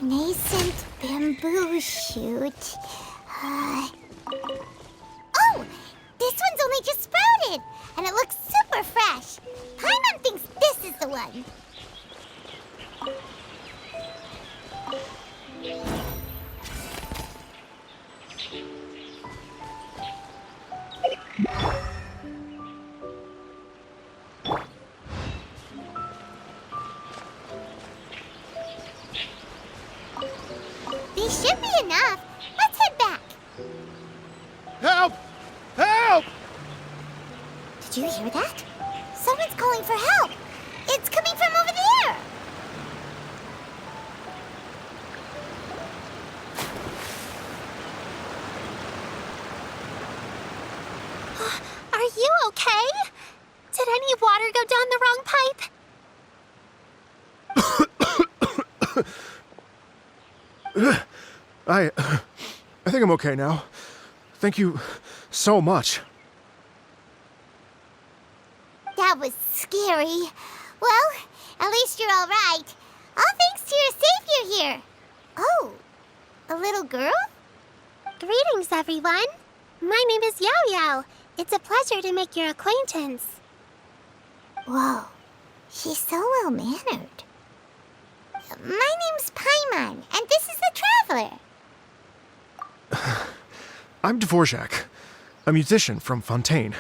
Nascent bamboo shoot. Oh! This one's only just sprouted, and it looks super fresh. Paimon thinks this is the one. These should be enough. Let's head back. Help! Help! Did you hear that? Someone's calling for help. It's coming from over there. Are you okay? Did any water go down the wrong pipe? I think I'm okay now. Thank you so much. That was scary. Well, at least you're all right. All thanks to your savior here. Oh, a little girl? Greetings, everyone. My name is Yao Yao. It's a pleasure to make your acquaintance. Whoa, she's so well-mannered. My name's Paimon, and this is the Traveler. I'm Dvorak, a musician from Fontaine.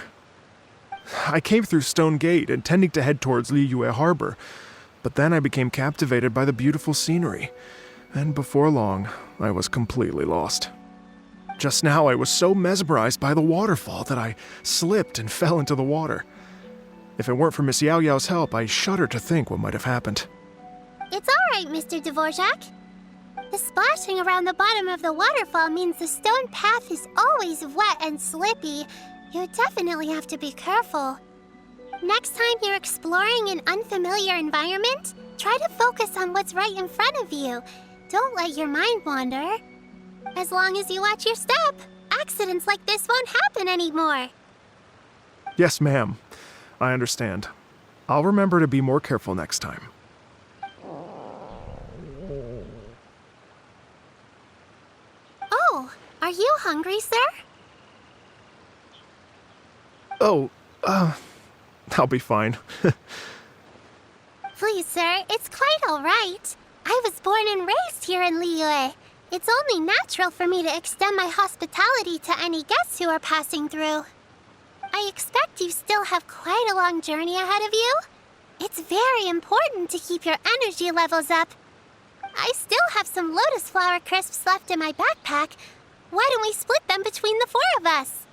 I came through Stone Gate intending to head towards Liyue Harbor, but then I became captivated by the beautiful scenery, and before long, I was completely lost. Just now, I was so mesmerized by the waterfall that I slipped and fell into the water. If it weren't for Miss Yao Yao's help, I shudder to think what might have happened. It's all right, Mr. Dvorak. The splashing around the bottom of the waterfall means the stone path is always wet and slippy. You definitely have to be careful. Next time you're exploring an unfamiliar environment, try to focus on what's right in front of you. Don't let your mind wander. As long as you watch your step, accidents like this won't happen anymore. Yes, ma'am. I understand. I'll remember to be more careful next time. Oh, are you hungry, sir? Oh, I'll be fine. Please, sir, it's quite all right. I was born and raised here in Liyue. It's only natural for me to extend my hospitality to any guests who are passing through. I expect you still have quite a long journey ahead of you. It's very important to keep your energy levels up. I still have some lotus flower crisps left in my backpack. Why don't we split them between the four of us?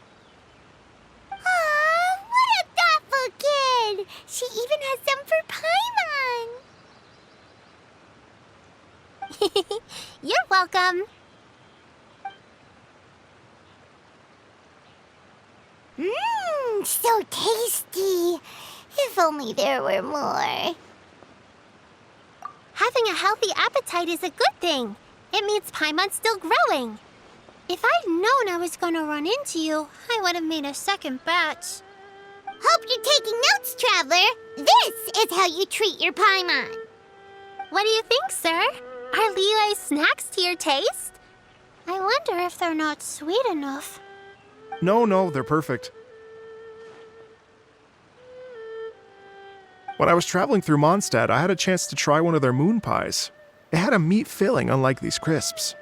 Aw, what a thoughtful kid! She even has some for Paimon! You're welcome. Mmm, so tasty. If only there were more. Having a healthy appetite is a good thing. It means Paimon's still growing. If I'd known I was gonna run into you, I would have made a second batch. Hope you're taking notes, Traveler. This is how you treat your Paimon. What do you think, sir? Are Liyue's snacks to your taste? I wonder if they're not sweet enough. No, they're perfect. When I was traveling through Mondstadt, I had a chance to try one of their moon pies. It had a meat filling, unlike these crisps.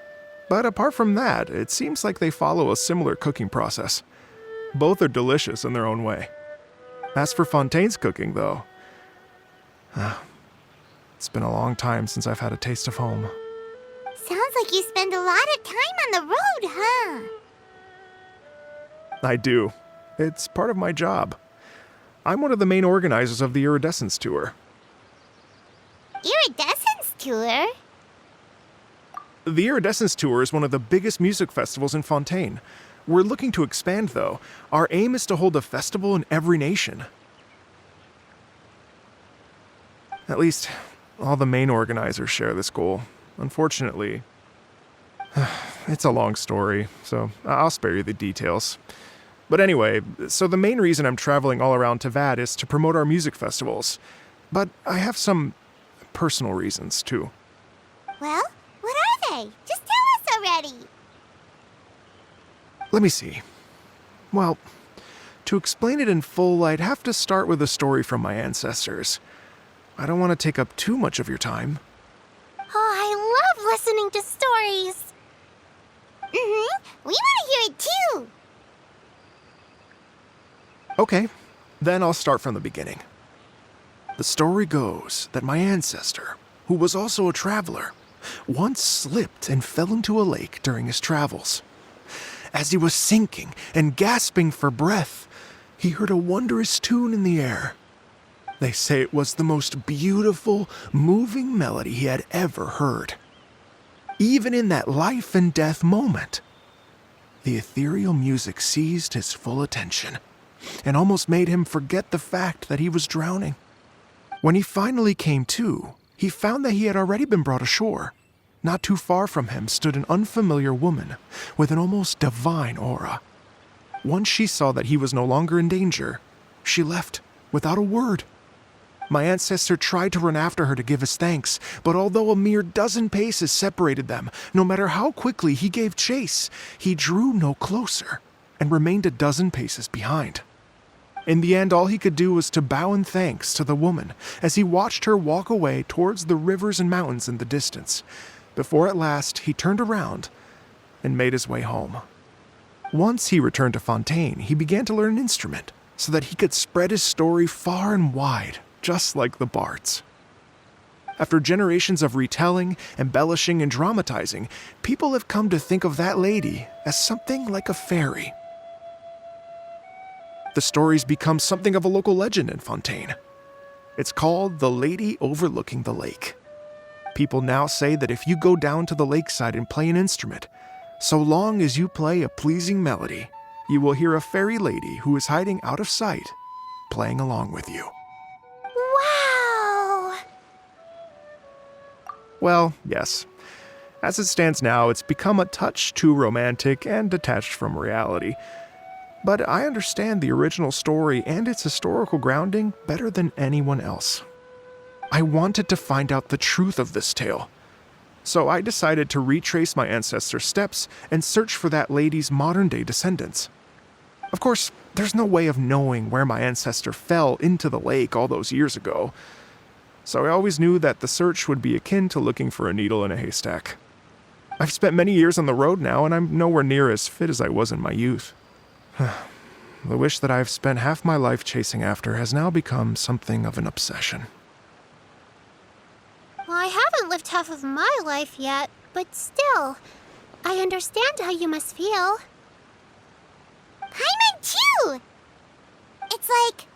But apart from that, it seems like they follow a similar cooking process. Both are delicious in their own way. As for Fontaine's cooking, though, it's been a long time since I've had a taste of home. Sounds like you spend a lot of time on the road, huh? I do. It's part of my job. I'm one of the main organizers of the Iridescence Tour. Iridescence Tour? The Iridescence Tour is one of the biggest music festivals in Fontaine. We're looking to expand, though. Our aim is to hold a festival in every nation. At least, all the main organizers share this goal. Unfortunately, it's a long story, so I'll spare you the details. But anyway, so the main reason I'm traveling all around Tavad is to promote our music festivals. But I have some personal reasons, too. Well, what say? Just tell us already. Let me see. Well, to explain it in full, I'd have to start with a story from my ancestors. I don't want to take up too much of your time. Oh, I love listening to stories. We want to hear it too. Okay, then I'll start from the beginning. The story goes that my ancestor, who was also a traveler, once slipped and fell into a lake during his travels. As he was sinking and gasping for breath, he heard a wondrous tune in the air. They say it was the most beautiful, moving melody he had ever heard. Even in that life and death moment, the ethereal music seized his full attention and almost made him forget the fact that he was drowning. When he finally came to, he found that he had already been brought ashore. Not too far from him stood an unfamiliar woman with an almost divine aura. Once she saw that he was no longer in danger, she left without a word. My ancestor tried to run after her to give his thanks, but although a mere dozen paces separated them, no matter how quickly he gave chase, he drew no closer and remained a dozen paces behind. In the end, all he could do was to bow in thanks to the woman as he watched her walk away towards the rivers and mountains in the distance, before at last he turned around and made his way home. Once he returned to Fontaine, he began to learn an instrument so that he could spread his story far and wide, just like the bards. After generations of retelling, embellishing, and dramatizing, people have come to think of that lady as something like a fairy. The story's become something of a local legend in Fontaine. It's called the Lady Overlooking the Lake. People now say that if you go down to the lakeside and play an instrument, so long as you play a pleasing melody, you will hear a fairy lady who is hiding out of sight, playing along with you. Wow! Well, yes. As it stands now, it's become a touch too romantic and detached from reality. But I understand the original story and its historical grounding better than anyone else. I wanted to find out the truth of this tale. So I decided to retrace my ancestors' steps and search for that lady's modern-day descendants. Of course, there's no way of knowing where my ancestor fell into the lake all those years ago. So I always knew that the search would be akin to looking for a needle in a haystack. I've spent many years on the road now, and I'm nowhere near as fit as I was in my youth. The wish that I've spent half my life chasing after has now become something of an obsession. Well, I haven't lived half of my life yet, but still, I understand how you must feel. Paimon too! It's like...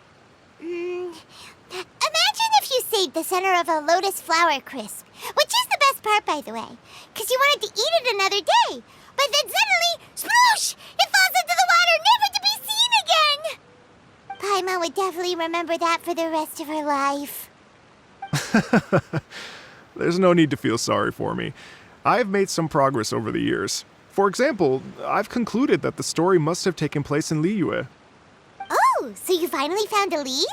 imagine if you saved the center of a lotus flower crisp, which is the best part, by the way, because you wanted to eat it another day. But then suddenly, sploosh! It falls into the water, never to be seen again! Paimon would definitely remember that for the rest of her life. There's no need to feel sorry for me. I've made some progress over the years. For example, I've concluded that the story must have taken place in Liyue. Oh, so you finally found a lead?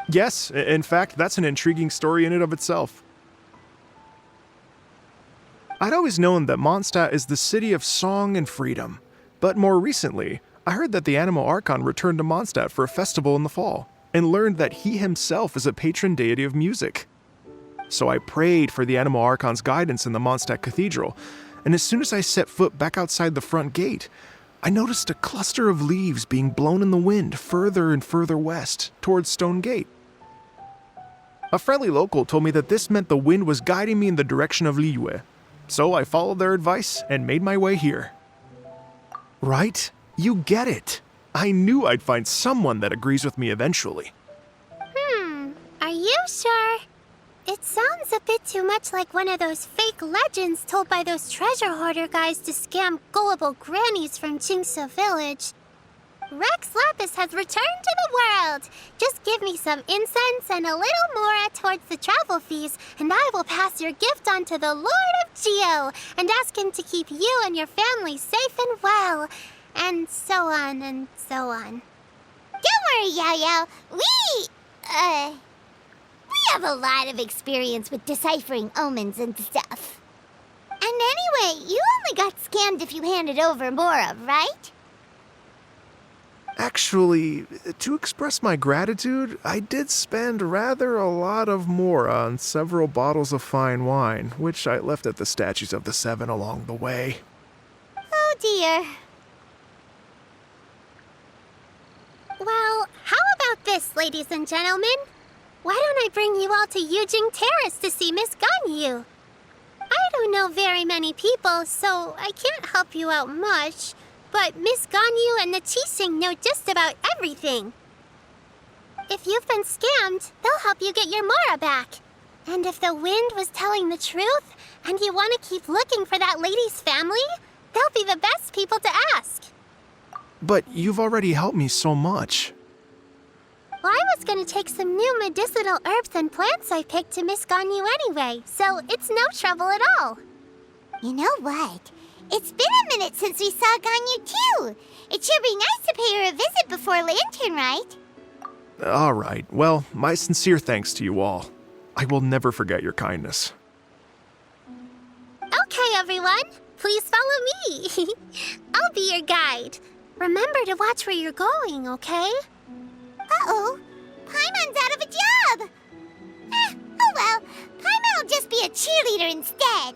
Yes, in fact, that's an intriguing story in and of itself. I'd always known that Mondstadt is the city of song and freedom, but more recently, I heard that the Anemo Archon returned to Mondstadt for a festival in the fall, and learned that he himself is a patron deity of music. So I prayed for the Anemo Archon's guidance in the Mondstadt Cathedral, and as soon as I set foot back outside the front gate, I noticed a cluster of leaves being blown in the wind further and further west, towards Stone Gate. A friendly local told me that this meant the wind was guiding me in the direction of Liyue, so I followed their advice and made my way here. Right? You get it. I knew I'd find someone that agrees with me eventually. Are you sure? It sounds a bit too much like one of those fake legends told by those treasure hoarder guys to scam gullible grannies from Jingsa Village. Rex Lapis has returned to the world. Just give me some incense and a little more towards the travel fees, and I will pass your gift on to the Lord of Geo and ask him to keep you and your family safe and well. And so on and so on. Don't worry, Yao Yao. We have a lot of experience with deciphering omens and stuff. And anyway, you only got scammed if you handed over Mora, right? Actually, to express my gratitude, I did spend rather a lot of Mora on several bottles of fine wine, which I left at the Statues of the Seven along the way. Oh dear. Well, how about this, ladies and gentlemen? Why don't I bring you all to Yujing Terrace to see Miss Ganyu? I don't know very many people, so I can't help you out much. But Miss Ganyu and the Qixing know just about everything. If you've been scammed, they'll help you get your Mora back. And if the wind was telling the truth, and you want to keep looking for that lady's family, they'll be the best people to ask. But you've already helped me so much. Well, I was going to take some new medicinal herbs and plants I picked to Miss Ganyu anyway, so it's no trouble at all. You know what? It's been a minute since we saw Ganyu too. It should be nice to pay her a visit before Lantern, right? All right. Well, my sincere thanks to you all. I will never forget your kindness. Okay, everyone. Please follow me. I'll be your guide. Remember to watch where you're going, okay? Uh-oh. Paimon's out of a job. Oh well. Paimon will just be a cheerleader instead.